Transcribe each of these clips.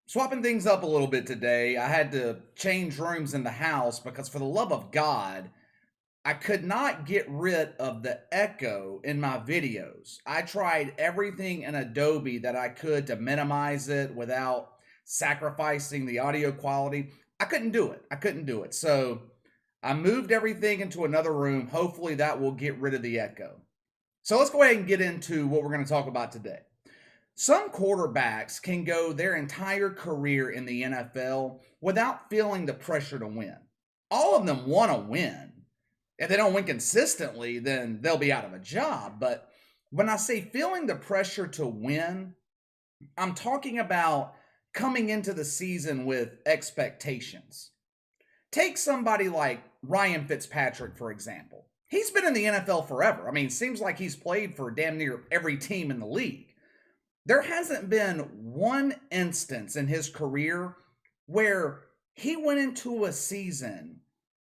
Swapping things up a little bit today, I had to change rooms in the house because, for the love of God, I could not get rid of the echo in my videos. I tried everything in Adobe that I could to minimize it without sacrificing the audio quality. I couldn't do it. I couldn't do it. So I moved everything into another room. Hopefully, that will get rid of the echo. So let's go ahead and get into what we're going to talk about today. Some quarterbacks can go their entire career in the NFL without feeling the pressure to win. All of them want to win. If they don't win consistently, then they'll be out of a job. But when I say feeling the pressure to win, I'm talking about coming into the season with expectations. Take somebody like Ryan Fitzpatrick, for example. He's been in the NFL forever. I mean, it seems like he's played for damn near every team in the league. There hasn't been one instance in his career where he went into a season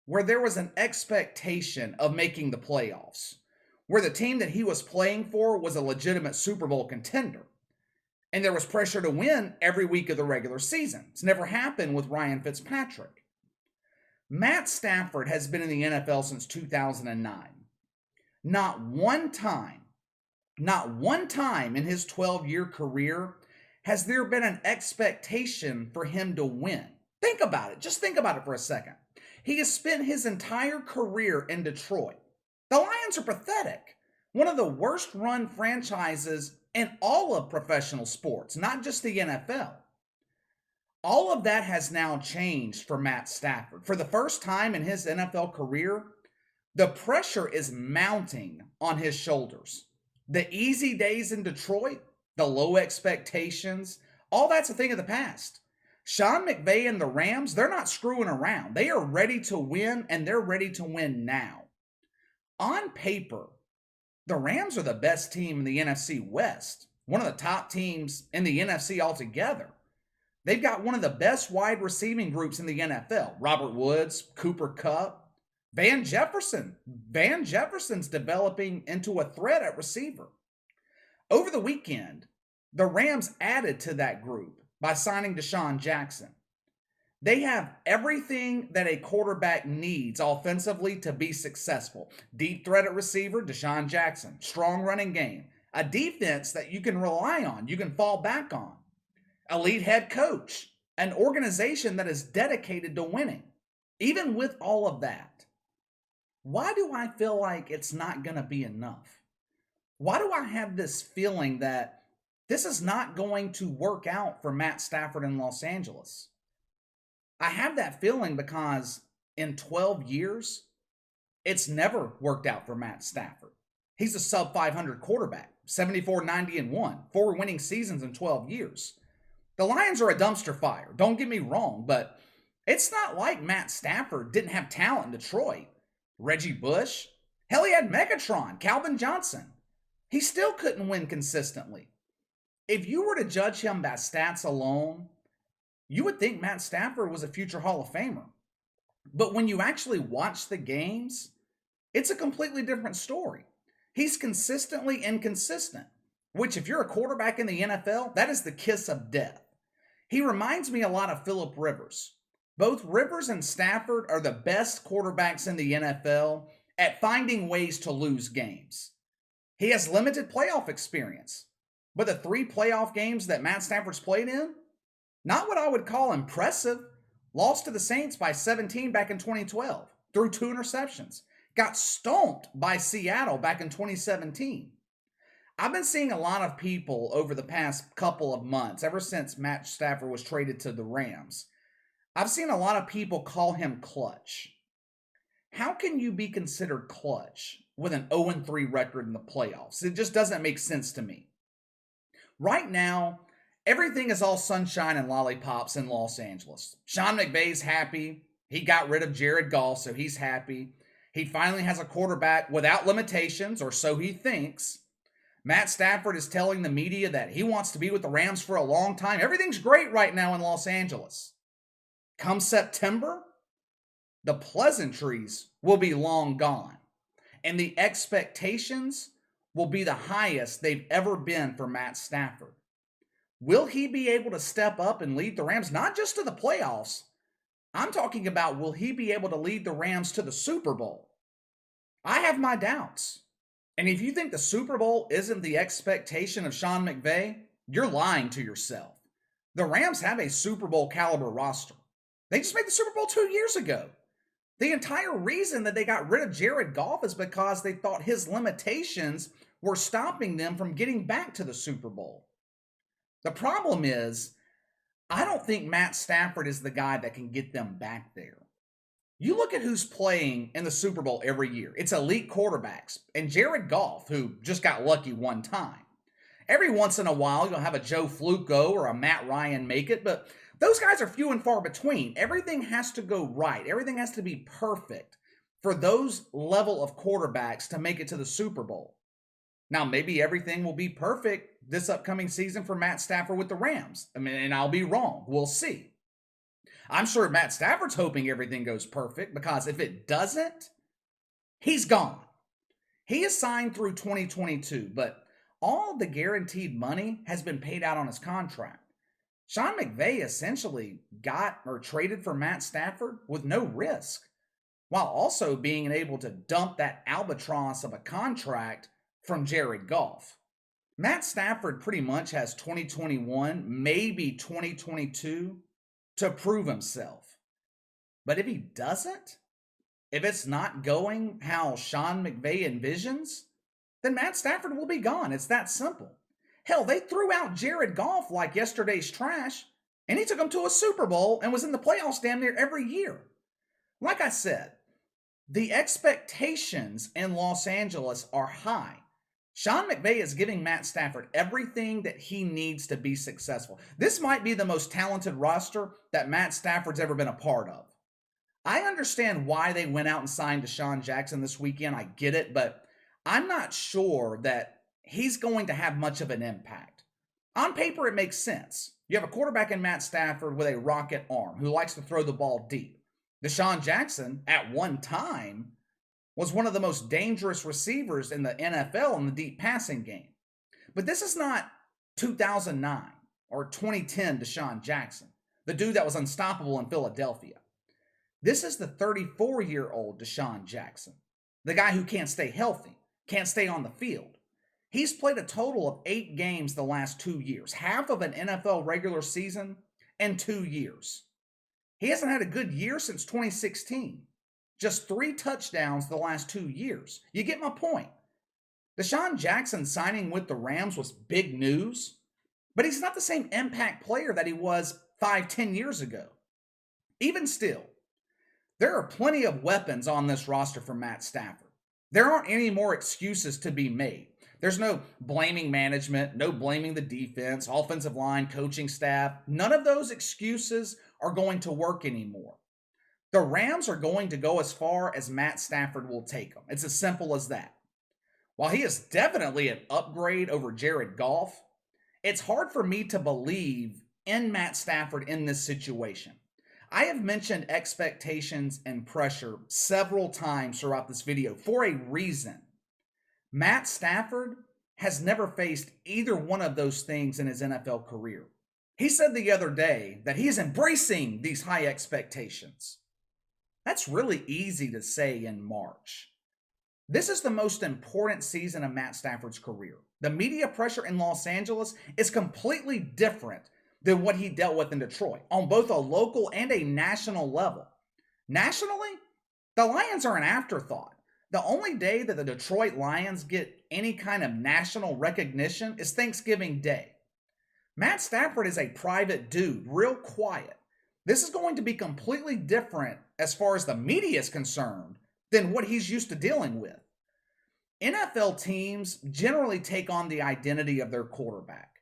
where there was an expectation of making the playoffs, where the team that he was playing for was a legitimate Super Bowl contender. And there was pressure to win every week of the regular season. It's never happened with Ryan Fitzpatrick. Matt Stafford has been in the NFL since 2009. Not one time Not one time in his 12-year career has there been an expectation for him to win. Think about it. Just think about it for a second. He has spent his entire career in Detroit. The Lions are pathetic. One of the worst run franchises in all of professional sports, not just the NFL. All of that has now changed for Matt Stafford. For the first time in his NFL career, the pressure is mounting on his shoulders. The easy days in Detroit, the low expectations, all that's a thing of the past. Sean McVay and the Rams, they're not screwing around. They are ready to win, and they're ready to win now. On paper, the Rams are the best team in the NFC West, one of the top teams in the NFC altogether. They've got one of the best wide receiving groups in the NFL. Robert Woods, Cooper Kupp, Van Jefferson. Van Jefferson's developing into a threat at receiver. Over the weekend, the Rams added to that group by signing Deshaun Jackson. They have everything that a quarterback needs offensively to be successful. Deep threat at receiver, Deshaun Jackson. Strong running game. A defense that you can rely on, you can fall back on. Elite head coach. An organization that is dedicated to winning. Even with all of that, why do I feel like it's not going to be enough? Why do I have this feeling that this is not going to work out for Matt Stafford in Los Angeles? I have that feeling because in 12 years, it's never worked out for Matt Stafford. He's a sub 500 quarterback, 74, 90, and 1, 4 winning seasons in 12 years. The Lions are a dumpster fire, don't get me wrong, but it's not like Matt Stafford didn't have talent in Detroit. Reggie Bush, hell, he had Megatron, Calvin Johnson. He still couldn't win consistently. If you were to judge him by stats alone, you would think Matt Stafford was a future Hall of Famer. But when you actually watch the games, it's a completely different story. He's consistently inconsistent, which if you're a quarterback in the NFL, that is the kiss of death. He reminds me a lot of Phillip Rivers. Both Rivers and Stafford are the best quarterbacks in the NFL at finding ways to lose games. He has limited playoff experience, but the 3 playoff games that Matt Stafford's played in, not what I would call impressive. Lost to the Saints by 17 back in 2012, threw 2 interceptions. Got stomped by Seattle back in 2017. I've been seeing a lot of people over the past couple of months, ever since Matt Stafford was traded to the Rams, I've seen a lot of people call him clutch. How can you be considered clutch with an 0-3 record in the playoffs? It just doesn't make sense to me. Right now, everything is all sunshine and lollipops in Los Angeles. Sean McVay's happy. He got rid of Jared Goff, so he's happy. He finally has a quarterback without limitations, or so he thinks. Matt Stafford is telling the media that he wants to be with the Rams for a long time. Everything's great right now in Los Angeles. Come September, the pleasantries will be long gone, and the expectations will be the highest they've ever been for Matt Stafford. Will he be able to step up and lead the Rams, not just to the playoffs? I'm talking about, will he be able to lead the Rams to the Super Bowl? I have my doubts. And if you think the Super Bowl isn't the expectation of Sean McVay, you're lying to yourself. The Rams have a Super Bowl caliber roster. They just made the Super Bowl 2 years ago. The entire reason that they got rid of Jared Goff is because they thought his limitations were stopping them from getting back to the Super Bowl. The problem is, I don't think Matt Stafford is the guy that can get them back there. You look at who's playing in the Super Bowl every year. It's elite quarterbacks. And Jared Goff, who just got lucky one time. Every once in a while, you'll have a Joe Flacco or a Matt Ryan make it, but those guys are few and far between. Everything has to go right. Everything has to be perfect for those level of quarterbacks to make it to the Super Bowl. Now, maybe everything will be perfect this upcoming season for Matt Stafford with the Rams. I mean, and I'll be wrong. We'll see. I'm sure Matt Stafford's hoping everything goes perfect, because if it doesn't, he's gone. He is signed through 2022, but all the guaranteed money has been paid out on his contract. Sean McVay essentially got or traded for Matt Stafford with no risk, while also being able to dump that albatross of a contract from Jared Goff. Matt Stafford pretty much has 2021, maybe 2022 to prove himself. But if he doesn't, if it's not going how Sean McVay envisions, then Matt Stafford will be gone. It's that simple. Hell, they threw out Jared Goff like yesterday's trash, and he took them to a Super Bowl and was in the playoffs damn near every year. Like I said, the expectations in Los Angeles are high. Sean McVay is giving Matt Stafford everything that he needs to be successful. This might be the most talented roster that Matt Stafford's ever been a part of. I understand why they went out and signed Deshaun Jackson this weekend. I get it, but I'm not sure that he's going to have much of an impact. On paper, it makes sense. You have a quarterback in Matt Stafford with a rocket arm who likes to throw the ball deep. Deshaun Jackson, at one time, was one of the most dangerous receivers in the NFL in the deep passing game. But this is not 2009 or 2010 Deshaun Jackson, the dude that was unstoppable in Philadelphia. This is the 34-year-old Deshaun Jackson, the guy who can't stay healthy, can't stay on the field. He's played a total of 8 games the last 2 years, half of an NFL regular season in 2 years. He hasn't had a good year since 2016. Just 3 touchdowns the last 2 years. You get my point. Deshaun Jackson signing with the Rams was big news, but he's not the same impact player that he was 5-10 years ago. Even still, there are plenty of weapons on this roster for Matt Stafford. There aren't any more excuses to be made. There's no blaming management, no blaming the defense, offensive line, coaching staff. None of those excuses are going to work anymore. The Rams are going to go as far as Matt Stafford will take them. It's as simple as that. While he is definitely an upgrade over Jared Goff, it's hard for me to believe in Matt Stafford in this situation. I have mentioned expectations and pressure several times throughout this video for a reason. Matt Stafford has never faced either one of those things in his NFL career. He said the other day that he is embracing these high expectations. That's really easy to say in March. This is the most important season of Matt Stafford's career. The media pressure in Los Angeles is completely different than what he dealt with in Detroit on both a local and a national level. Nationally, the Lions are an afterthought. The only day that the Detroit Lions get any kind of national recognition is Thanksgiving Day. Matt Stafford is a private dude, real quiet. This is going to be completely different as far as the media is concerned than what he's used to dealing with. NFL teams generally take on the identity of their quarterback,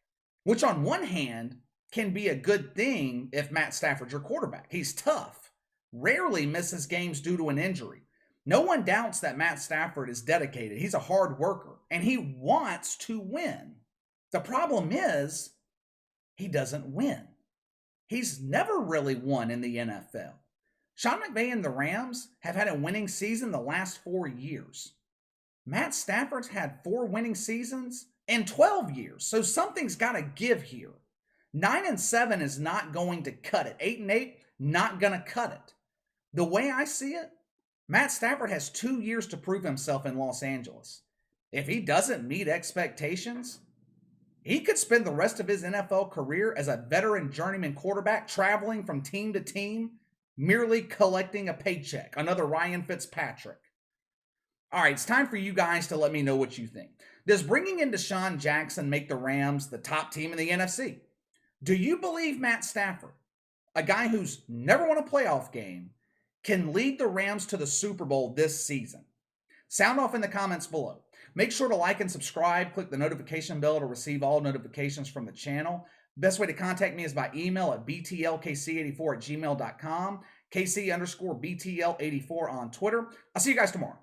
which on one hand can be a good thing if Matt Stafford's your quarterback. He's tough, rarely misses games due to an injury. No one doubts that Matt Stafford is dedicated. He's a hard worker, and he wants to win. The problem is, he doesn't win. He's never really won in the NFL. Sean McVay and the Rams have had a winning season the last 4 years. Matt Stafford's had 4 winning seasons in 12 years, so something's got to give here. 9-7 is not going to cut it. 8-8, not going to cut it. The way I see it, Matt Stafford has 2 years to prove himself in Los Angeles. If he doesn't meet expectations, he could spend the rest of his NFL career as a veteran journeyman quarterback, traveling from team to team, merely collecting a paycheck. Another Ryan Fitzpatrick. All right, it's time for you guys to let me know what you think. Does bringing in Deshaun Jackson make the Rams the top team in the NFC? Do you believe Matt Stafford, a guy who's never won a playoff game, can lead the Rams to the Super Bowl this season? Sound off in the comments below. Make sure to like and subscribe. Click the notification bell to receive all notifications from the channel. Best way to contact me is by email at btlkc84@gmail.com, KC_BTL84 on Twitter. I'll see you guys tomorrow.